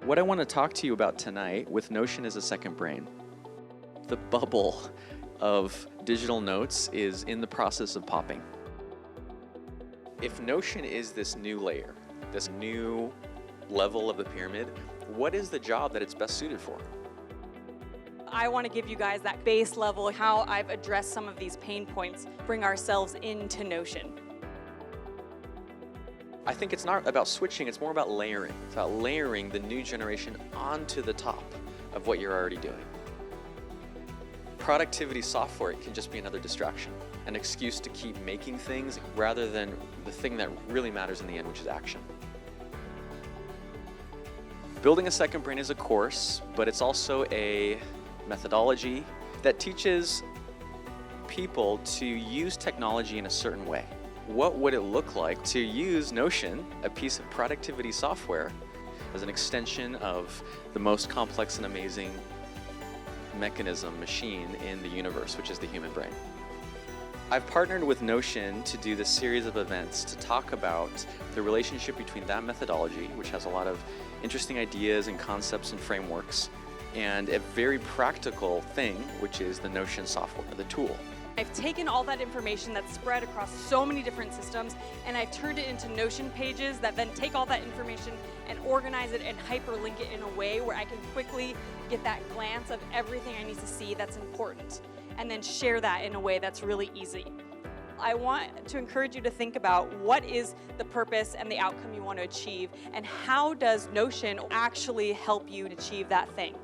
What I want to talk to you about tonight with Notion as a second brain. The bubble of digital notes is in the process of popping. If Notion is this new layer, this new level of the pyramid, what is the job that it's best suited for? I want to give you guys that base level, how I've addressed some of these pain points, bring ourselves into Notion. I think it's not about switching, it's more about layering. It's about layering the new generation onto the top of what you're already doing. Productivity software can just be another distraction, an excuse to keep making things rather than the thing that really matters in the end, which is action. Building a Second Brain is a course, but it's also a methodology that teaches people to use technology in a certain way. What would it look like to use Notion, a piece of productivity software, as an extension of the most complex and amazing machine in the universe, which is the human brain? I've partnered with Notion to do this series of events to talk about the relationship between that methodology, which has a lot of interesting ideas and concepts and frameworks, and a very practical thing, which is the Notion software, the tool. I've taken all that information that's spread across so many different systems, and I've turned it into Notion pages that then take all that information and organize it and hyperlink it in a way where I can quickly get that glance of everything I need to see that's important, and then share that in a way that's really easy. I want to encourage you to think about what is the purpose and the outcome you want to achieve, and how does Notion actually help you achieve that thing.